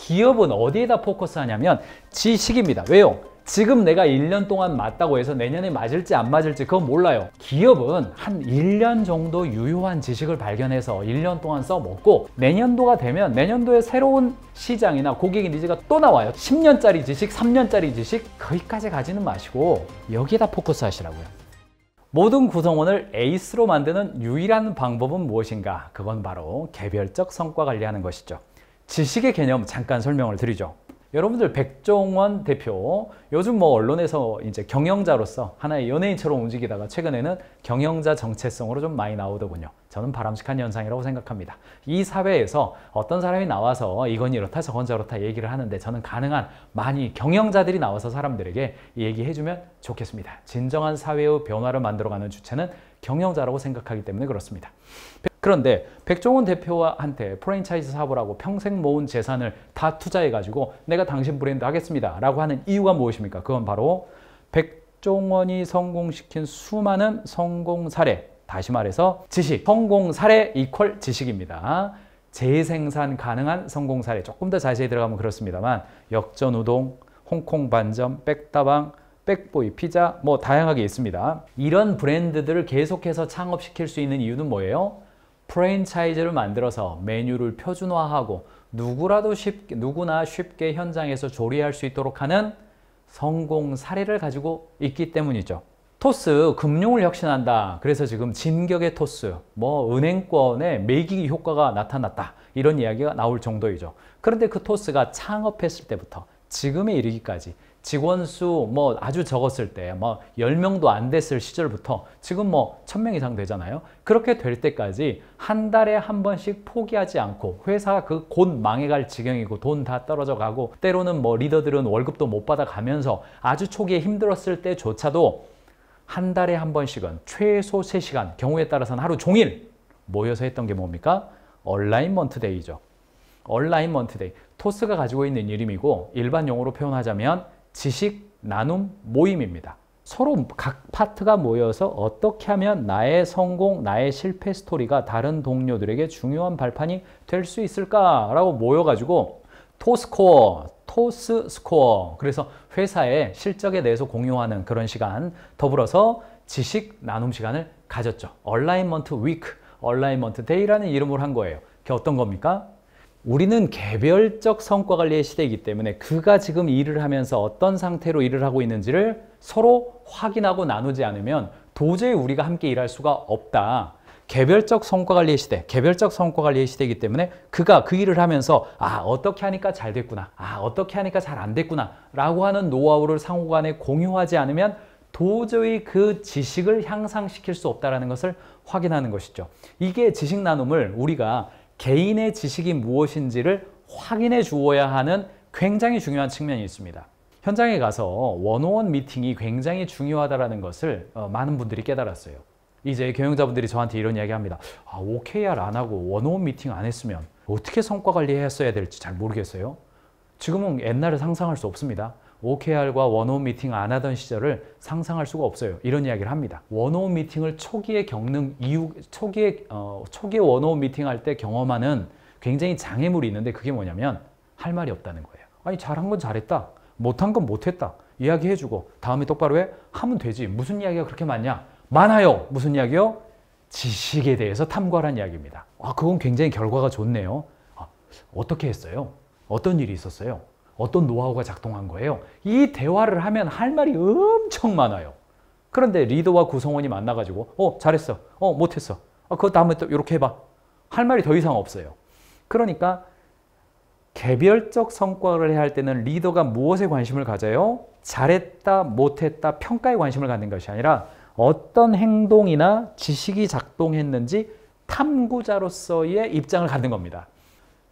기업은 어디에다 포커스 하냐면 지식입니다. 왜요? 지금 내가 1년 동안 맞다고 해서 내년에 맞을지 안 맞을지 그건 몰라요. 기업은 한 1년 정도 유효한 지식을 발견해서 1년 동안 써먹고 내년도가 되면 내년도에 새로운 시장이나 고객의 니즈가 또 나와요. 10년짜리 지식, 3년짜리 지식 거기까지 가지는 마시고 여기에다 포커스 하시라고요. 모든 구성원을 에이스로 만드는 유일한 방법은 무엇인가? 그건 바로 개별적 성과 관리하는 것이죠. 지식의 개념 잠깐 설명을 드리죠. 여러분들 백종원 대표 요즘 뭐 언론에서 이제 경영자로서 하나의 연예인처럼 움직이다가 최근에는 경영자 정체성으로 좀 많이 나오더군요. 저는 바람직한 현상이라고 생각합니다. 이 사회에서 어떤 사람이 나와서 이건 이렇다 저건 저렇다 얘기를 하는데 저는 가능한 많이 경영자들이 나와서 사람들에게 얘기해주면 좋겠습니다. 진정한 사회의 변화를 만들어가는 주체는 경영자라고 생각하기 때문에 그렇습니다. 그런데 백종원 대표한테 프랜차이즈 사업을 하고 평생 모은 재산을 다 투자해가지고 내가 당신 브랜드 하겠습니다 라고 하는 이유가 무엇입니까? 그건 바로 백종원이 성공시킨 수많은 성공 사례, 다시 말해서 지식, 성공 사례 이퀄 지식입니다. 재생산 가능한 성공 사례, 조금 더 자세히 들어가면 그렇습니다만 역전우동, 홍콩 반점, 백다방, 백보이, 피자 뭐 다양하게 있습니다. 이런 브랜드들을 계속해서 창업시킬 수 있는 이유는 뭐예요? 프랜차이즈를 만들어서 메뉴를 표준화하고 누구나 쉽게 현장에서 조리할 수 있도록 하는 성공 사례를 가지고 있기 때문이죠. 토스, 금융을 혁신한다. 그래서 지금 진격의 토스, 뭐 은행권의 매기 효과가 나타났다. 이런 이야기가 나올 정도이죠. 그런데 그 토스가 창업했을 때부터 지금에 이르기까지 직원 수 뭐 아주 적었을 때 뭐 10명도 안 됐을 시절부터 지금 뭐 1000명 이상 되잖아요. 그렇게 될 때까지 한 달에 한 번씩 포기하지 않고 회사가 그 곧 망해갈 지경이고 돈 다 떨어져 가고 때로는 뭐 리더들은 월급도 못 받아 가면서 아주 초기에 힘들었을 때조차도 한 달에 한 번씩은 최소 3시간, 경우에 따라서는 하루 종일 모여서 했던 게 뭡니까? 얼라인 먼트데이죠. 얼라인 먼트데이. 토스가 가지고 있는 이름이고 일반 용어로 표현하자면 지식 나눔 모임입니다. 서로 각 파트가 모여서 어떻게 하면 나의 성공, 나의 실패 스토리가 다른 동료들에게 중요한 발판이 될 수 있을까라고 모여가지고 토스코어, 토스 스코어, 그래서 회사의 실적에 대해서 공유하는 그런 시간, 더불어서 지식 나눔 시간을 가졌죠. 얼라인먼트 위크, 얼라인먼트 데이라는 이름으로 한 거예요. 그게 어떤 겁니까? 우리는 개별적 성과 관리의 시대이기 때문에 그가 지금 일을 하면서 어떤 상태로 일을 하고 있는지를 서로 확인하고 나누지 않으면 도저히 우리가 함께 일할 수가 없다. 개별적 성과 관리의 시대, 개별적 성과 관리의 시대이기 때문에 그가 그 일을 하면서 어떻게 하니까 잘 됐구나, 어떻게 하니까 잘 안 됐구나 라고 하는 노하우를 상호간에 공유하지 않으면 도저히 그 지식을 향상시킬 수 없다는 것을 확인하는 것이죠. 이게 지식 나눔을 우리가 개인의 지식이 무엇인지를 확인해 주어야 하는 굉장히 중요한 측면이 있습니다. 현장에 가서 원오원 미팅이 굉장히 중요하다는 것을 많은 분들이 깨달았어요. 이제 경영자분들이 저한테 이런 이야기 합니다. OKR 안 하고 원오원 미팅 안 했으면 어떻게 성과 관리했어야 될지 잘 모르겠어요. 지금은 옛날을 상상할 수 없습니다. OKR과 원오원 미팅 안 하던 시절을 상상할 수가 없어요. 이런 이야기를 합니다. 원오원 미팅을 초기에 겪는 이유, 초기에 원오원 미팅 할 때 경험하는 굉장히 장애물이 있는데 그게 뭐냐면 할 말이 없다는 거예요. 아니 잘한 건 잘했다. 못한 건 못했다. 이야기해주고 다음에 똑바로 해? 하면 되지. 무슨 이야기가 그렇게 많냐? 많아요. 무슨 이야기요? 지식에 대해서 탐구하라는 이야기입니다. 그건 굉장히 결과가 좋네요. 어떻게 했어요? 어떤 일이 있었어요? 어떤 노하우가 작동한 거예요? 이 대화를 하면 할 말이 엄청 많아요. 그런데 리더와 구성원이 만나가지고 잘했어, 못했어, 그거 다음에 또 이렇게 해봐. 할 말이 더 이상 없어요. 그러니까 개별적 성과를 해야 할 때는 리더가 무엇에 관심을 가져요? 잘했다, 못했다, 평가에 관심을 갖는 것이 아니라 어떤 행동이나 지식이 작동했는지 탐구자로서의 입장을 갖는 겁니다.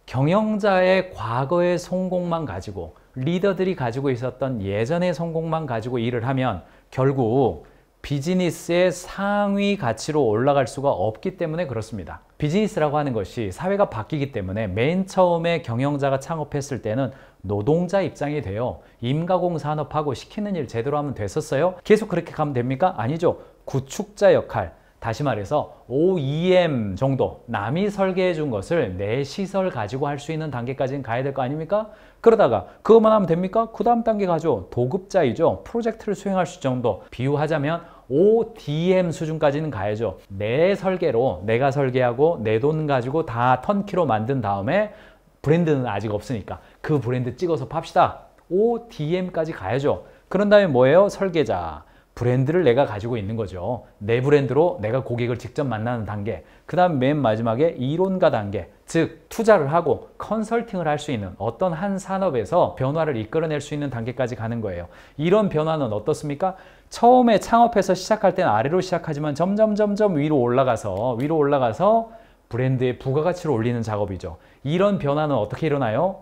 경영자의 과거의 성공만 가지고 리더들이 가지고 있었던 예전의 성공만 가지고 일을 하면 결국 비즈니스의 상위 가치로 올라갈 수가 없기 때문에 그렇습니다. 비즈니스라고 하는 것이 사회가 바뀌기 때문에 맨 처음에 경영자가 창업했을 때는 노동자 입장이 돼요. 임가공 산업하고 시키는 일 제대로 하면 됐었어요? 계속 그렇게 가면 됩니까? 아니죠. 구축자 역할, 다시 말해서 OEM 정도 남이 설계해 준 것을 내 시설 가지고 할 수 있는 단계까지는 가야 될 거 아닙니까? 그러다가 그것만 하면 됩니까? 그 다음 단계 가죠. 도급자이죠. 프로젝트를 수행할 수 정도. 비유하자면 ODM 수준까지는 가야죠. 내 설계로 내가 설계하고 내 돈 가지고 다 턴키로 만든 다음에 브랜드는 아직 없으니까 그 브랜드 찍어서 팝시다. ODM까지 가야죠. 그런 다음에 뭐예요? 설계자. 브랜드를 내가 가지고 있는 거죠. 내 브랜드로 내가 고객을 직접 만나는 단계. 그 다음 맨 마지막에 이론가 단계. 즉 투자를 하고 컨설팅을 할 수 있는 어떤 한 산업에서 변화를 이끌어낼 수 있는 단계까지 가는 거예요. 이런 변화는 어떻습니까? 처음에 창업해서 시작할 때는 아래로 시작하지만 점점 위로 올라가서 브랜드의 부가가치를 올리는 작업이죠. 이런 변화는 어떻게 일어나요?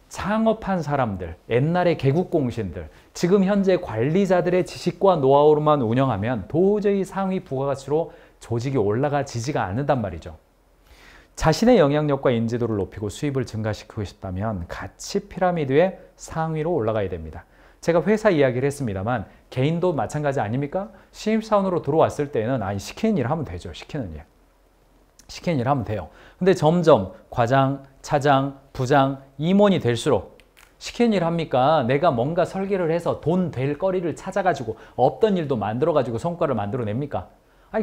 창업한 사람들, 옛날의 개국공신들, 지금 현재 관리자들의 지식과 노하우로만 운영하면 도저히 상위 부가가치로 조직이 올라가지지가 않는단 말이죠. 자신의 영향력과 인지도를 높이고 수입을 증가시키고 싶다면 가치 피라미드의 상위로 올라가야 됩니다. 제가 회사 이야기를 했습니다만 개인도 마찬가지 아닙니까? 신입사원으로 들어왔을 때는 시키는 일 하면 되죠. 시키는 일 하면 돼요. 근데 점점 과장, 차장, 부장, 임원이 될수록 시키는 일 합니까? 내가 뭔가 설계를 해서 돈 될 거리를 찾아가지고 없던 일도 만들어가지고 성과를 만들어냅니까?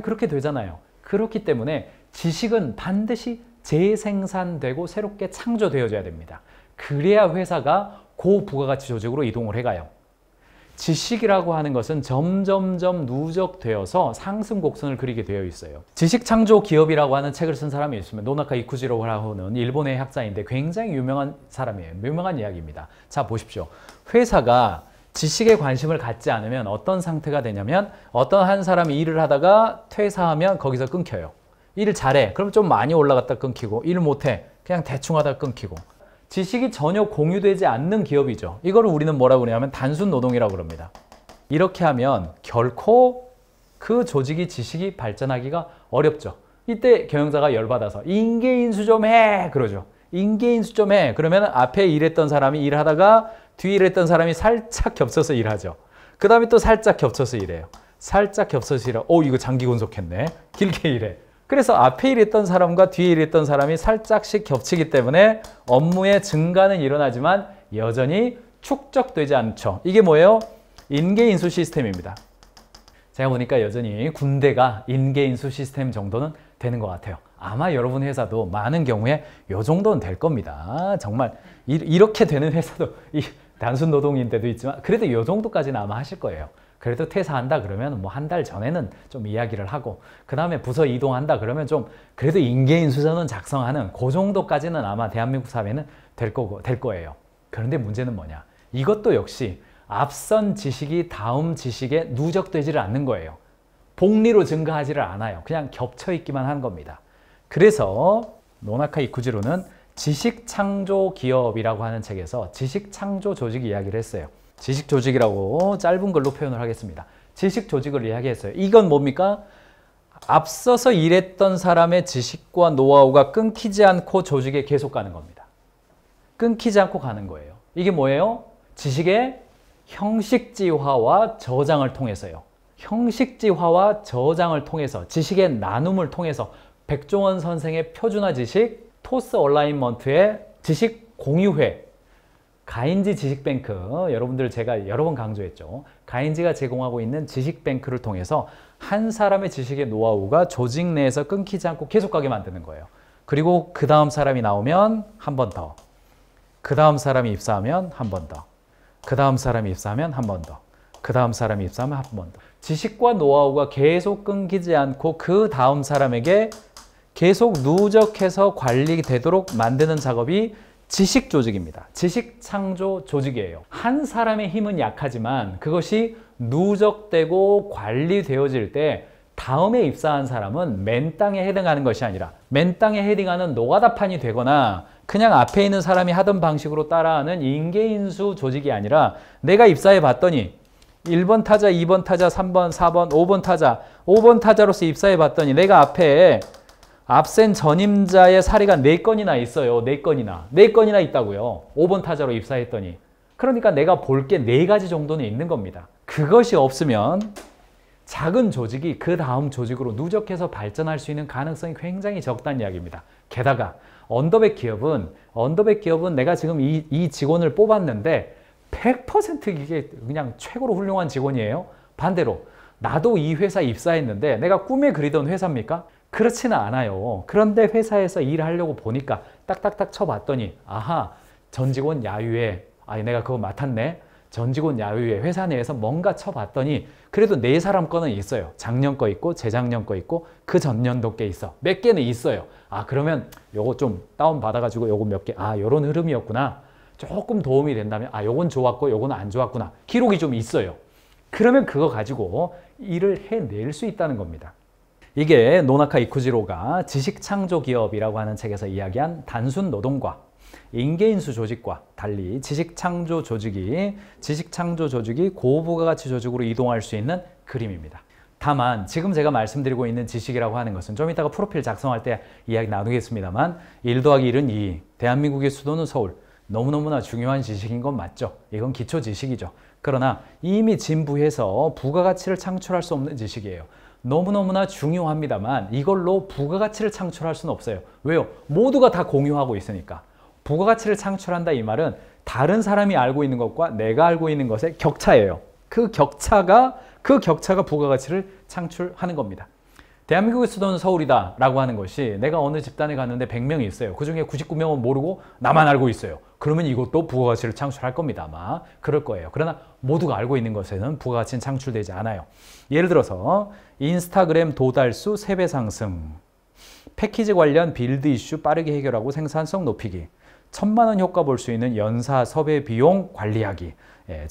그렇게 되잖아요. 그렇기 때문에 지식은 반드시 재생산되고 새롭게 창조되어져야 됩니다. 그래야 회사가 고부가가치 조직으로 이동을 해가요. 지식이라고 하는 것은 점점점 누적되어서 상승 곡선을 그리게 되어 있어요. 지식창조 기업이라고 하는 책을 쓴 사람이 있으면 노나카 이쿠지로라고는 일본의 학자인데 굉장히 유명한 사람이에요. 유명한 이야기입니다. 자 보십시오. 회사가 지식에 관심을 갖지 않으면 어떤 상태가 되냐면 어떤 한 사람이 일을 하다가 퇴사하면 거기서 끊겨요. 일을 잘해. 그럼 좀 많이 올라갔다 끊기고 일 못해. 그냥 대충 하다 끊기고. 지식이 전혀 공유되지 않는 기업이죠. 이거를 우리는 뭐라고 그러냐면 단순 노동이라고 그럽니다. 이렇게 하면 결코 그 조직이 지식이 발전하기가 어렵죠. 이때 경영자가 열받아서 인계인수 좀 해! 그러죠. 인계인수 좀 해! 그러면 앞에 일했던 사람이 일하다가 뒤에 일했던 사람이 살짝 겹쳐서 일하죠. 그 다음에 또 살짝 겹쳐서 일해요. 살짝 겹쳐서 일하고 이거 장기 군속했네. 길게 일해. 그래서 앞에 일했던 사람과 뒤에 일했던 사람이 살짝씩 겹치기 때문에 업무의 증가는 일어나지만 여전히 축적되지 않죠. 이게 뭐예요? 인계인수 시스템입니다. 제가 보니까 여전히 군대가 인계인수 시스템 정도는 되는 것 같아요. 아마 여러분 회사도 많은 경우에 이 정도는 될 겁니다. 정말 이렇게 되는 회사도 단순 노동인데도 있지만 그래도 이 정도까지는 아마 하실 거예요. 그래도 퇴사한다 그러면 뭐 한 달 전에는 좀 이야기를 하고 그 다음에 부서 이동한다 그러면 좀 그래도 인계인수서는 작성하는 그 정도까지는 아마 대한민국 사회는 될 거예요. 그런데 문제는 뭐냐? 이것도 역시 앞선 지식이 다음 지식에 누적되지를 않는 거예요. 복리로 증가하지를 않아요. 그냥 겹쳐 있기만 하는 겁니다. 그래서 노나카 이쿠지로는 지식창조 기업이라고 하는 책에서 지식창조 조직 이야기를 했어요. 지식 조직이라고 짧은 글로 표현을 하겠습니다. 지식 조직을 이야기했어요. 이건 뭡니까? 앞서서 일했던 사람의 지식과 노하우가 끊기지 않고 조직에 계속 가는 겁니다. 끊기지 않고 가는 거예요. 이게 뭐예요? 지식의 형식지화와 저장을 통해서요. 형식지화와 저장을 통해서 지식의 나눔을 통해서 백종원 선생의 표준화 지식, 토스 얼라인먼트의 지식 공유회, 가인지 지식뱅크, 여러분들 제가 여러 번 강조했죠. 가인지가 제공하고 있는 지식뱅크를 통해서 한 사람의 지식의 노하우가 조직 내에서 끊기지 않고 계속 가게 만드는 거예요. 그리고 그 다음 사람이 나오면 한 번 더, 그 다음 사람이 입사하면 한 번 더, 그 다음 사람이 입사하면 한 번 더, 그 다음 사람이 입사하면 한 번 더. 지식과 노하우가 계속 끊기지 않고 그 다음 사람에게 계속 누적해서 관리되도록 만드는 작업이 지식 조직입니다. 지식 창조 조직이에요. 한 사람의 힘은 약하지만 그것이 누적되고 관리되어질 때 다음에 입사한 사람은 맨 땅에 헤딩하는 것이 아니라 맨 땅에 헤딩하는 노가다판이 되거나 그냥 앞에 있는 사람이 하던 방식으로 따라하는 인계인수 조직이 아니라 내가 입사해 봤더니 1번 타자, 2번 타자, 3번, 4번, 5번 타자, 5번 타자로서 입사해 봤더니 내가 앞에 앞센 전임자의 사례가 4건이나 있어요. 4건이나 있다고요. 5번 타자로 입사했더니. 그러니까 내가 볼 게 4가지 정도는 있는 겁니다. 그것이 없으면 작은 조직이 그 다음 조직으로 누적해서 발전할 수 있는 가능성이 굉장히 적다는 이야기입니다. 게다가 언더백 기업은 내가 지금 이 직원을 뽑았는데 100% 이게 그냥 최고로 훌륭한 직원이에요. 반대로 나도 이 회사에 입사했는데 내가 꿈에 그리던 회사입니까? 그렇지는 않아요. 그런데 회사에서 일하려고 보니까 딱딱딱 쳐봤더니 아하, 전 직원 야유회, 아니 내가 그거 맡았네. 전 직원 야유회 회사 내에서 뭔가 쳐봤더니 그래도 네 사람 거는 있어요. 작년 거 있고 재작년 거 있고 그 전년도 게 있어. 몇 개는 있어요. 아 그러면 요거 좀 다운 받아가지고 요거 몇 개, 아 요런 흐름이었구나. 조금 도움이 된다면 아 요건 좋았고 요건 안 좋았구나. 기록이 좀 있어요. 그러면 그거 가지고 일을 해낼 수 있다는 겁니다. 이게 노나카 이쿠지로가 지식창조기업이라고 하는 책에서 이야기한 단순 노동과 인계인수 조직과 달리 지식창조 조직이 고부가가치 조직으로 이동할 수 있는 그림입니다. 다만 지금 제가 말씀드리고 있는 지식이라고 하는 것은 좀 이따가 프로필 작성할 때 이야기 나누겠습니다만 1 더하기 1은 2, 대한민국의 수도는 서울, 너무너무나 중요한 지식인 건 맞죠. 이건 기초 지식이죠. 그러나 이미 진부해서 부가가치를 창출할 수 없는 지식이에요. 너무너무나 중요합니다만 이걸로 부가가치를 창출할 수는 없어요. 왜요? 모두가 다 공유하고 있으니까. 부가가치를 창출한다 이 말은 다른 사람이 알고 있는 것과 내가 알고 있는 것의 격차예요. 그 격차가 부가가치를 창출하는 겁니다. 대한민국의 수도는 서울이다 라고 하는 것이 내가 어느 집단에 갔는데 100명이 있어요. 그 중에 99명은 모르고 나만 알고 있어요. 그러면 이것도 부가가치를 창출할 겁니다. 아마 그럴 거예요. 그러나 모두가 알고 있는 것에는 부가가치는 창출되지 않아요. 예를 들어서 인스타그램 도달수 3배 상승, 패키지 관련 빌드 이슈 빠르게 해결하고 생산성 높이기, 1000만 원 효과 볼 수 있는 연사 섭외 비용 관리하기. 예,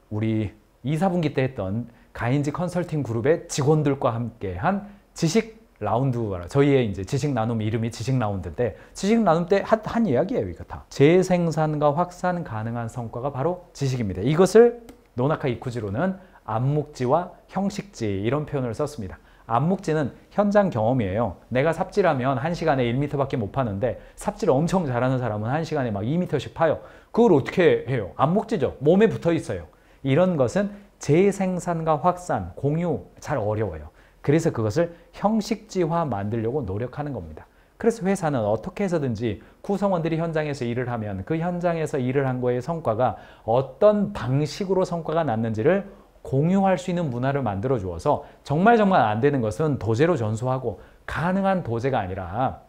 우리 2, 4분기 때 했던 가인지 컨설팅 그룹의 직원들과 함께한 지식 라운드가 저희의 이제 지식 나눔 이름이 지식 라운드인데 지식 나눔 때 한 이야기예요. 이거 다 재생산과 확산 가능한 성과가 바로 지식입니다. 이것을 노나카 이쿠지로는 암묵지와 형식지 이런 표현을 썼습니다. 암묵지는 현장 경험이에요. 내가 삽질하면 1시간에 1m밖에 못 파는데 삽질을 엄청 잘하는 사람은 1시간에 막 2m씩 파요. 그걸 어떻게 해요? 암묵지죠. 몸에 붙어 있어요. 이런 것은 재생산과 확산, 공유 잘 어려워요. 그래서 그것을 형식지화 만들려고 노력하는 겁니다. 그래서 회사는 어떻게 해서든지 구성원들이 현장에서 일을 하면 그 현장에서 일을 한 거의 성과가 어떤 방식으로 성과가 났는지를 공유할 수 있는 문화를 만들어 주어서 정말 안 되는 것은 도제로 전수하고 가능한 도제가 아니라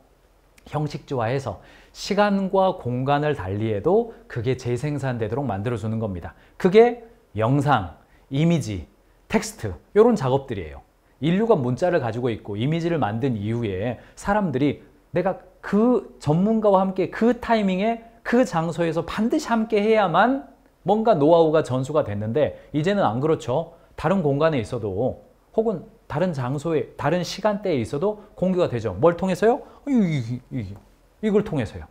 형식지화해서 시간과 공간을 달리해도 그게 재생산되도록 만들어 주는 겁니다. 그게 영상, 이미지, 텍스트 이런 작업들이에요. 인류가 문자를 가지고 있고 이미지를 만든 이후에 사람들이 내가 그 전문가와 함께 그 타이밍에 그 장소에서 반드시 함께 해야만 뭔가 노하우가 전수가 됐는데 이제는 안 그렇죠. 다른 공간에 있어도 혹은 다른 장소에 다른 시간대에 있어도 공유가 되죠. 뭘 통해서요? 이걸 통해서요.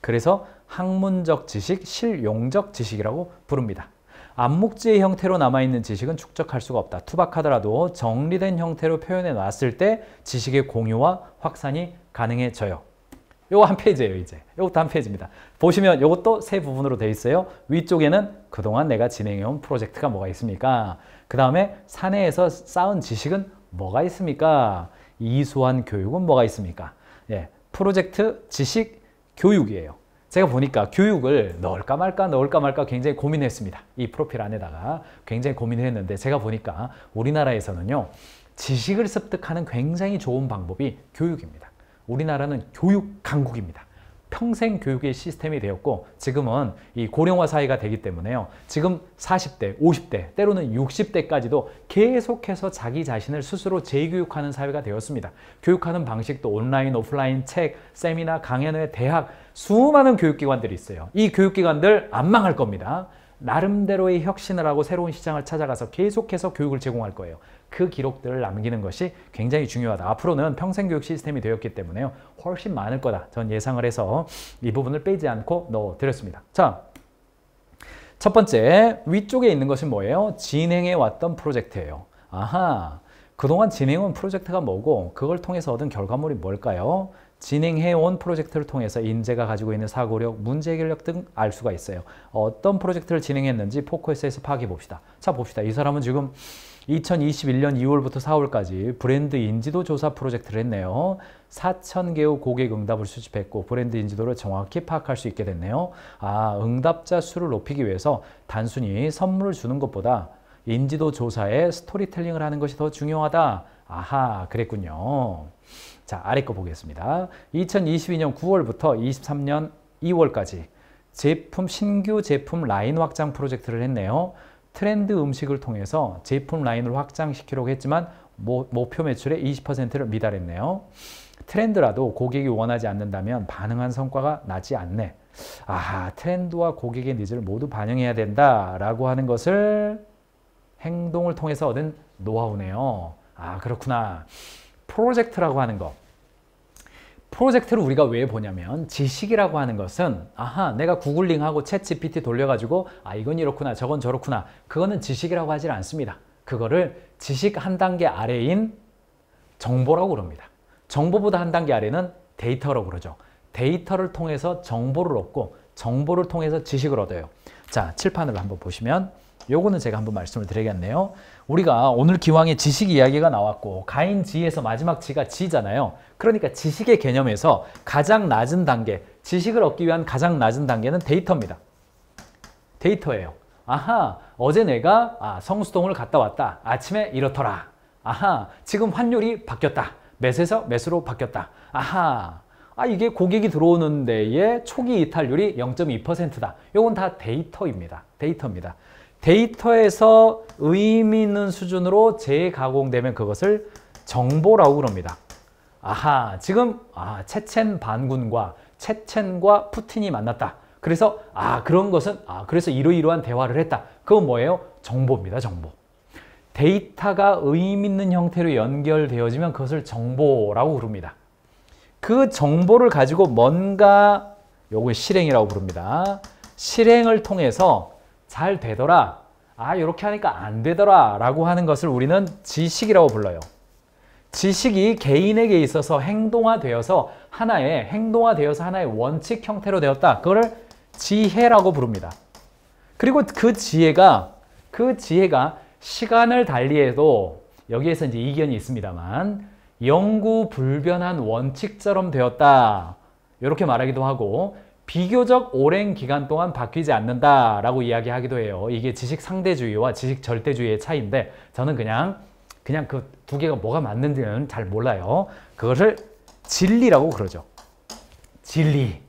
그래서 학문적 지식, 실용적 지식이라고 부릅니다. 암묵지의 형태로 남아있는 지식은 축적할 수가 없다. 투박하더라도 정리된 형태로 표현해 놨을 때 지식의 공유와 확산이 가능해져요. 요거 한 페이지예요, 이제. 요것도 한 페이지입니다. 보시면 요것도 세 부분으로 되어 있어요. 위쪽에는 그동안 내가 진행해온 프로젝트가 뭐가 있습니까? 그 다음에 사내에서 쌓은 지식은 뭐가 있습니까? 이수한 교육은 뭐가 있습니까? 예, 프로젝트, 지식, 교육이에요. 제가 보니까 교육을 넣을까 말까 굉장히 고민했습니다. 이 프로필 안에다가 굉장히 고민을 했는데 제가 보니까 우리나라에서는요. 지식을 습득하는 굉장히 좋은 방법이 교육입니다. 우리나라는 교육 강국입니다. 평생 교육의 시스템이 되었고 지금은 이 고령화 사회가 되기 때문에요. 지금 40대, 50대, 때로는 60대까지도 계속해서 자기 자신을 스스로 재교육하는 사회가 되었습니다. 교육하는 방식도 온라인, 오프라인, 책, 세미나, 강연회, 대학 수많은 교육기관들이 있어요. 이 교육기관들 안 망할 겁니다. 나름대로의 혁신을 하고 새로운 시장을 찾아가서 계속해서 교육을 제공할 거예요. 그 기록들을 남기는 것이 굉장히 중요하다. 앞으로는 평생교육 시스템이 되었기 때문에요. 훨씬 많을 거다. 전 예상을 해서 이 부분을 빼지 않고 넣어드렸습니다. 자, 첫 번째 위쪽에 있는 것은 뭐예요? 진행해왔던 프로젝트예요. 아하, 그동안 진행해온 프로젝트가 뭐고 그걸 통해서 얻은 결과물이 뭘까요? 진행해온 프로젝트를 통해서 인재가 가지고 있는 사고력, 문제 해결력 등 알 수가 있어요. 어떤 프로젝트를 진행했는지 포커스에서 파악해 봅시다. 자, 봅시다. 이 사람은 지금 2021년 2월부터 4월까지 브랜드 인지도 조사 프로젝트를 했네요. 4,000개의 고객 응답을 수집했고 브랜드 인지도를 정확히 파악할 수 있게 됐네요. 아, 응답자 수를 높이기 위해서 단순히 선물을 주는 것보다 인지도 조사에 스토리텔링을 하는 것이 더 중요하다. 아하, 그랬군요. 자, 아래 거 보겠습니다. 2022년 9월부터 23년 2월까지 신규 제품 라인 확장 프로젝트를 했네요. 트렌드 음식을 통해서 제품 라인을 확장시키려고 했지만 목표 매출의 20%를 미달했네요. 트렌드라도 고객이 원하지 않는다면 반응한 성과가 나지 않네. 아, 트렌드와 고객의 니즈를 모두 반영해야 된다라고 하는 것을 행동을 통해서 얻은 노하우네요. 아, 그렇구나. 프로젝트라고 하는 거. 프로젝트를 우리가 왜 보냐면 지식이라고 하는 것은 아하, 내가 구글링하고 챗 GPT 돌려가지고 아, 이건 이렇구나 저건 저렇구나, 그거는 지식이라고 하질 않습니다. 그거를 지식 한 단계 아래인 정보라고 그럽니다. 정보보다 한 단계 아래는 데이터라고 그러죠. 데이터를 통해서 정보를 얻고 정보를 통해서 지식을 얻어요. 자, 칠판을 한번 보시면 요거는 제가 한번 말씀을 드리겠네요. 우리가 오늘 기왕에 지식 이야기가 나왔고 가인 지에서 마지막 지가 지잖아요. 그러니까 지식의 개념에서 가장 낮은 단계, 지식을 얻기 위한 가장 낮은 단계는 데이터입니다. 데이터예요. 아하, 어제 내가 성수동을 갔다 왔다. 아침에 이렇더라. 아하, 지금 환율이 바뀌었다. 몇에서 몇으로 바뀌었다. 아하, 이게 고객이 들어오는 데에 초기 이탈률이 0.2%다. 요건 다 데이터입니다. 데이터입니다. 데이터에서 의미 있는 수준으로 재가공되면 그것을 정보라고 그럽니다. 아하, 지금 체첸 반군과 체첸과 푸틴이 만났다. 그래서 그런 것은 그래서 이러이러한 대화를 했다. 그건 뭐예요? 정보입니다. 정보. 데이터가 의미 있는 형태로 연결되어지면 그것을 정보라고 부릅니다. 그 정보를 가지고 뭔가 요걸 실행이라고 부릅니다. 실행을 통해서 잘 되더라. 이렇게 하니까 안 되더라 라고 하는 것을 우리는 지식이라고 불러요. 지식이 개인에게 있어서 행동화되어서 하나의 원칙 형태로 되었다. 그거를 지혜라고 부릅니다. 그리고 그 지혜가 시간을 달리해도 여기에서 이제 이견이 있습니다만 영구불변한 원칙처럼 되었다. 이렇게 말하기도 하고 비교적 오랜 기간 동안 바뀌지 않는다라고 이야기하기도 해요. 이게 지식 상대주의와 지식 절대주의의 차이인데 저는 그냥 그 두 개가 뭐가 맞는지는 잘 몰라요. 그것을 진리라고 그러죠. 진리,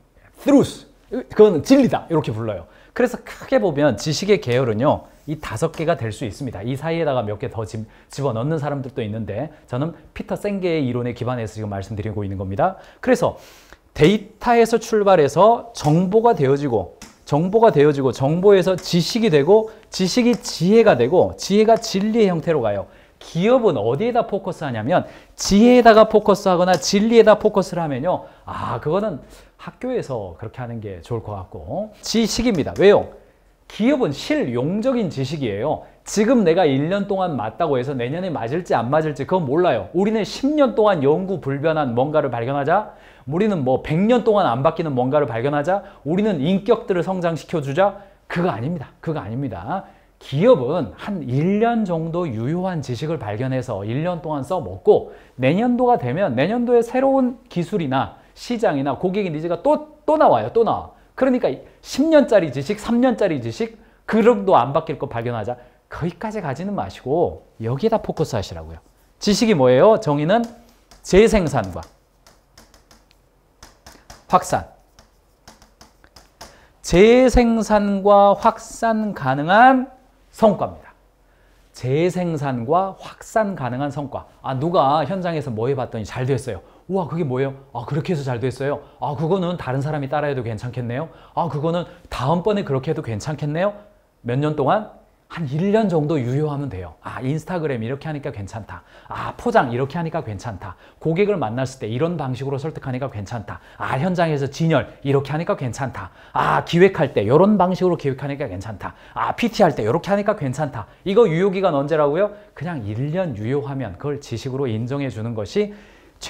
truth, 그건 진리다 이렇게 불러요. 그래서 크게 보면 지식의 계열은요, 이 5개가 될 수 있습니다. 이 사이에다가 몇 개 더 집어넣는 사람들도 있는데 저는 피터 생게의 이론에 기반해서 지금 말씀드리고 있는 겁니다. 그래서 데이터에서 출발해서 정보가 되어지고 정보에서 지식이 되고 지식이 지혜가 되고 지혜가 진리의 형태로 가요. 기업은 어디에다 포커스하냐면 지혜에다가 포커스하거나 진리에다 포커스를 하면요, 그거는 학교에서 그렇게 하는 게 좋을 것 같고 지식입니다. 왜요? 기업은 실용적인 지식이에요. 지금 내가 1년 동안 맞다고 해서 내년에 맞을지 안 맞을지 그건 몰라요. 우리는 10년 동안 영구불변한 뭔가를 발견하자. 우리는 100년 동안 안 바뀌는 뭔가를 발견하자. 우리는 인격들을 성장시켜주자. 그거 아닙니다. 그거 아닙니다. 기업은 한 1년 정도 유효한 지식을 발견해서 1년 동안 써먹고 내년도가 되면 내년도에 새로운 기술이나 시장이나 고객의 니즈가 또 나와요. 또 나와. 그러니까 10년짜리 지식, 3년짜리 지식, 그럭도 안 바뀔 거 발견하자. 거기까지 가지는 마시고 여기에다 포커스 하시라고요. 지식이 뭐예요? 정의는 재생산과 확산. 재생산과 확산 가능한 성과입니다. 재생산과 확산 가능한 성과. 누가 현장에서 뭐 해봤더니 잘 됐어요. 우와, 그게 뭐예요? 그렇게 해서 잘 됐어요. 그거는 다른 사람이 따라해도 괜찮겠네요. 그거는 다음번에 그렇게 해도 괜찮겠네요. 몇 년 동안? 한 1년 정도 유효하면 돼요. 인스타그램 이렇게 하니까 괜찮다. 포장 이렇게 하니까 괜찮다. 고객을 만났을 때 이런 방식으로 설득하니까 괜찮다. 현장에서 진열 이렇게 하니까 괜찮다. 기획할 때 이런 방식으로 기획하니까 괜찮다. PT 할 때 이렇게 하니까 괜찮다. 이거 유효기간 언제라고요? 그냥 1년 유효하면 그걸 지식으로 인정해 주는 것이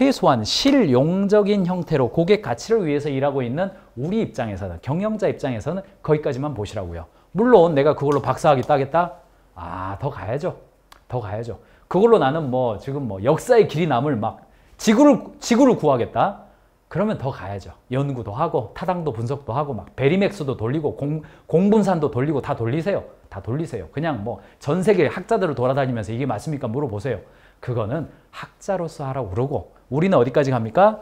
최소한 실용적인 형태로 고객 가치를 위해서 일하고 있는 우리 입장에서는, 경영자 입장에서는 거기까지만 보시라고요. 물론 내가 그걸로 박사학위 따겠다? 아, 더 가야죠. 더 가야죠. 그걸로 나는 뭐 지금 뭐 역사의 길이 남을 막 지구를 구하겠다? 그러면 더 가야죠. 연구도 하고 타당도 분석도 하고 막 베리맥스도 돌리고 공분산도 돌리고 다 돌리세요. 다 돌리세요. 그냥 뭐 전 세계 학자들을 돌아다니면서 이게 맞습니까? 물어보세요. 그거는 학자로서 하라고 그러고 우리는 어디까지 갑니까?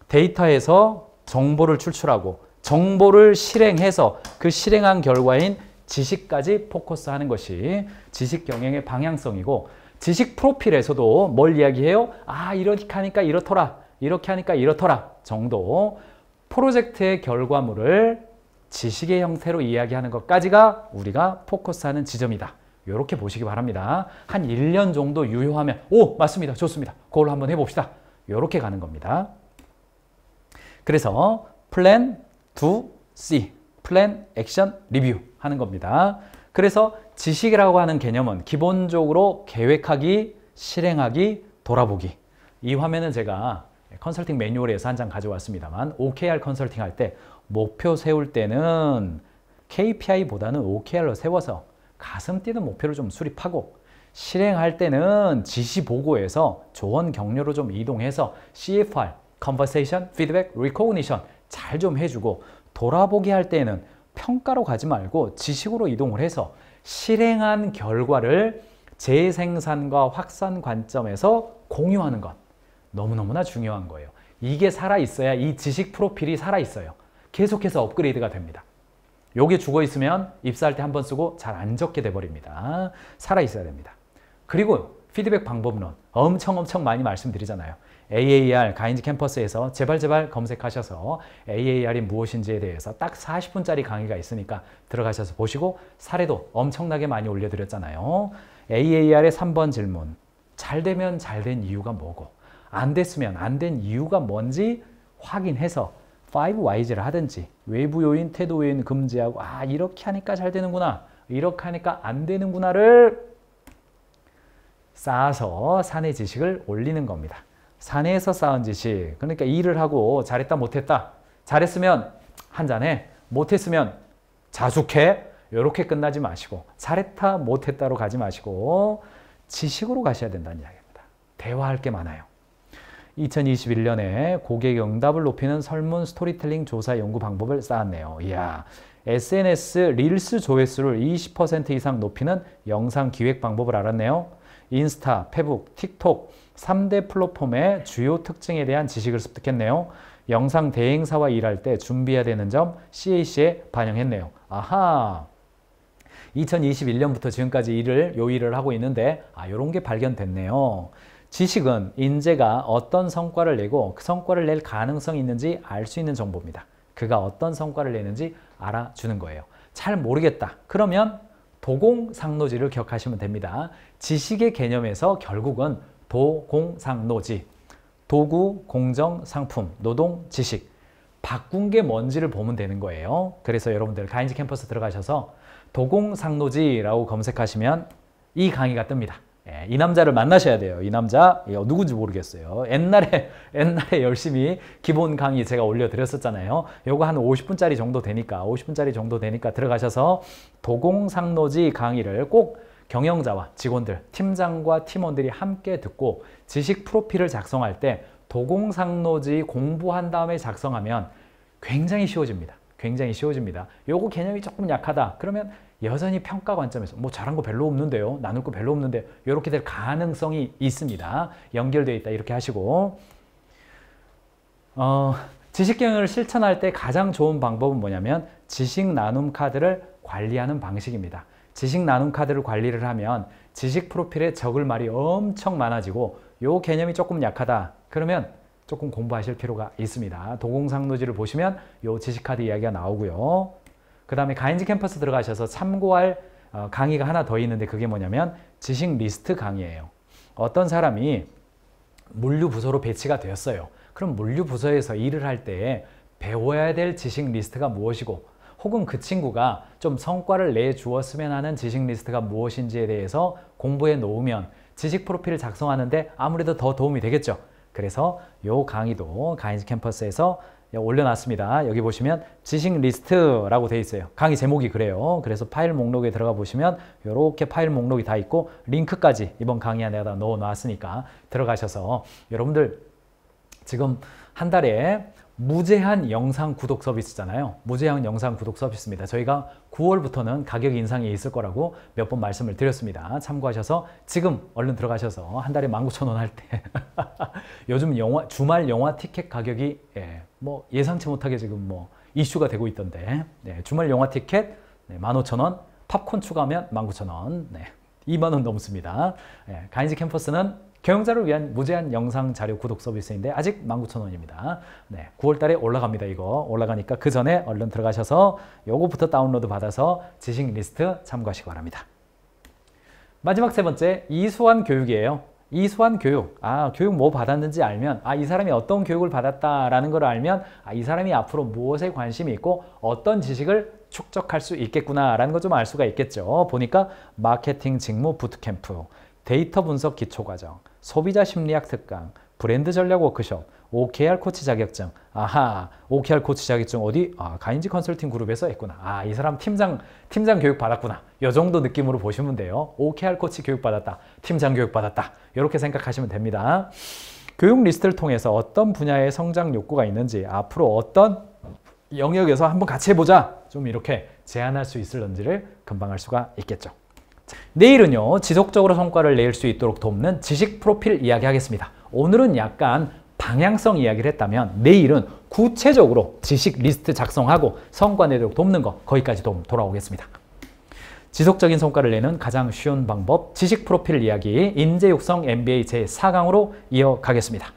데이터에서 정보를 출출하고 정보를 실행해서 그 실행한 결과인 지식까지 포커스하는 것이 지식 경영의 방향성이고 지식 프로필에서도 뭘 이야기해요? 아, 이렇게 하니까 이렇더라. 이렇게 하니까 이렇더라 정도 프로젝트의 결과물을 지식의 형태로 이야기하는 것까지가 우리가 포커스하는 지점이다. 이렇게 보시기 바랍니다. 한 1년 정도 유효하면 오, 맞습니다. 좋습니다. 그걸로 한번 해봅시다. 이렇게 가는 겁니다. 그래서 플랜, 두, 씨, 플랜, 액션, 리뷰 하는 겁니다. 그래서 지식이라고 하는 개념은 기본적으로 계획하기, 실행하기, 돌아보기. 이 화면은 제가 컨설팅 매뉴얼에서 한 장 가져왔습니다만 OKR 컨설팅 할 때 목표 세울 때는 KPI보다는 OKR로 세워서 가슴 뛰는 목표를 좀 수립하고 실행할 때는 지시 보고에서 조언 격려로 좀 이동해서 CFR, Conversation, Feedback, Recognition 잘 좀 해주고 돌아보기 할 때는 평가로 가지 말고 지식으로 이동을 해서 실행한 결과를 재생산과 확산 관점에서 공유하는 것. 너무너무나 중요한 거예요. 이게 살아있어야 이 지식 프로필이 살아있어요. 계속해서 업그레이드가 됩니다. 요게 죽어있으면 입사할 때 한 번 쓰고 잘 안 적게 돼버립니다. 살아있어야 됩니다. 그리고 피드백 방법론 엄청 많이 말씀드리잖아요. AAR 가인즈 캠퍼스에서 제발 검색하셔서 AAR이 무엇인지에 대해서 딱 40분짜리 강의가 있으니까 들어가셔서 보시고 사례도 엄청나게 많이 올려드렸잖아요. AAR의 3번 질문. 잘 되면 잘 된 이유가 뭐고 안 됐으면 안 된 이유가 뭔지 확인해서 5Ys를 하든지 외부 요인, 태도 요인 금지하고 아 이렇게 하니까 잘 되는구나 이렇게 하니까 안 되는구나를 쌓아서 사내 지식을 올리는 겁니다. 사내에서 쌓은 지식 그러니까 일을 하고 잘했다 못했다 잘했으면 한잔해 못했으면 자숙해 이렇게 끝나지 마시고 잘했다 못했다로 가지 마시고 지식으로 가셔야 된다는 이야기입니다. 대화할 게 많아요. 2021년에 고객 응답을 높이는 설문 스토리텔링 조사 연구 방법을 쌓았네요. 이야, SNS 릴스 조회수를 20% 이상 높이는 영상 기획 방법을 알았네요. 인스타, 페북, 틱톡 3대 플랫폼의 주요 특징에 대한 지식을 습득했네요. 영상 대행사와 일할 때 준비해야 되는 점 CAC에 반영했네요. 아하! 2021년부터 지금까지 요 일을 하고 있는데 이런 게 발견됐네요. 지식은 인재가 어떤 성과를 내고 그 성과를 낼 가능성이 있는지 알 수 있는 정보입니다. 그가 어떤 성과를 내는지 알아주는 거예요. 잘 모르겠다. 그러면 도공상노지를 기억하시면 됩니다. 지식의 개념에서 결국은 도공상노지, 도구, 공정, 상품, 노동, 지식 바꾼 게 뭔지를 보면 되는 거예요. 그래서 여러분들 가인즈 캠퍼스 들어가셔서 도공상노지라고 검색하시면 이 강의가 뜹니다. 예, 이 남자를 만나셔야 돼요. 이 남자 누군지 모르겠어요. 옛날에 열심히 기본 강의 제가 올려드렸었잖아요. 요거 한 50분짜리 정도 되니까 들어가셔서 도공상노지 강의를 꼭 경영자와 직원들, 팀장과 팀원들이 함께 듣고 지식 프로필을 작성할 때 도공상노지 공부한 다음에 작성하면 굉장히 쉬워집니다. 굉장히 쉬워집니다. 요거 개념이 조금 약하다. 그러면 여전히 평가 관점에서 뭐 잘한 거 별로 없는데요. 나눌 거 별로 없는데 이렇게 될 가능성이 있습니다. 연결되어 있다 이렇게 하시고 지식경영을 실천할 때 가장 좋은 방법은 뭐냐면 지식 나눔 카드를 관리하는 방식입니다. 지식 나눔 카드를 관리를 하면 지식 프로필에 적을 말이 엄청 많아지고 요 개념이 조금 약하다. 그러면 조금 공부하실 필요가 있습니다. 도공상노지를 보시면 요 지식 카드 이야기가 나오고요. 그 다음에 가인즈 캠퍼스 들어가셔서 참고할 강의가 하나 더 있는데 그게 뭐냐면 지식 리스트 강의예요. 어떤 사람이 물류부서로 배치가 되었어요. 그럼 물류부서에서 일을 할 때 배워야 될 지식 리스트가 무엇이고 혹은 그 친구가 좀 성과를 내주었으면 하는 지식 리스트가 무엇인지에 대해서 공부해 놓으면 지식 프로필을 작성하는데 아무래도 더 도움이 되겠죠. 그래서 요 강의도 가인즈 캠퍼스에서 올려놨습니다. 여기 보시면 지식 리스트라고 되어 있어요. 강의 제목이 그래요. 그래서 파일 목록에 들어가 보시면 이렇게 파일 목록이 다 있고 링크까지 이번 강의 안에다 넣어 놨으니까 들어가셔서 여러분들 지금 한 달에 무제한 영상 구독 서비스잖아요. 무제한 영상 구독 서비스입니다. 저희가 9월부터는 가격 인상이 있을 거라고 몇 번 말씀을 드렸습니다. 참고하셔서 지금 얼른 들어가셔서 한 달에 19,000원 할 때 요즘 주말 영화 티켓 가격이 뭐 예상치 못하게 지금 뭐 이슈가 되고 있던데 주말 영화 티켓 15,000원, 팝콘 추가하면 19,000원, 2만 원 넘습니다. 가인즈 캠퍼스는 경영자를 위한 무제한 영상 자료 구독 서비스인데 아직 19,000원입니다. 9월 달에 올라갑니다. 이거 올라가니까 그 전에 얼른 들어가셔서 요거부터 다운로드 받아서 지식 리스트 참고하시기 바랍니다. 마지막 세 번째, 이수한 교육이에요. 이수한 교육. 교육 뭐 받았는지 알면, 이 사람이 어떤 교육을 받았다라는 걸 알면, 이 사람이 앞으로 무엇에 관심이 있고 어떤 지식을 축적할 수 있겠구나라는 거 좀 알 수가 있겠죠. 보니까 마케팅 직무 부트캠프, 데이터 분석 기초과정, 소비자 심리학 특강, 브랜드 전략 워크숍, OKR 코치 자격증. OKR 코치 자격증 어디? 가인즈 컨설팅 그룹에서 했구나. 이 사람 팀장 교육 받았구나. 이 정도 느낌으로 보시면 돼요. OKR 코치 교육 받았다. 팀장 교육 받았다. 이렇게 생각하시면 됩니다. 교육 리스트를 통해서 어떤 분야의 성장 욕구가 있는지, 앞으로 어떤 영역에서 한번 같이 해보자. 좀 이렇게 제안할 수 있을런지를 금방 알 수가 있겠죠. 내일은요, 지속적으로 성과를 낼 수 있도록 돕는 지식 프로필 이야기 하겠습니다. 오늘은 약간 방향성 이야기를 했다면 내일은 구체적으로 지식 리스트 작성하고 성과 내도록 돕는 거, 거기까지 돌아오겠습니다. 지속적인 성과를 내는 가장 쉬운 방법, 지식 프로필 이야기 인재 육성 MBA 제4강으로 이어가겠습니다.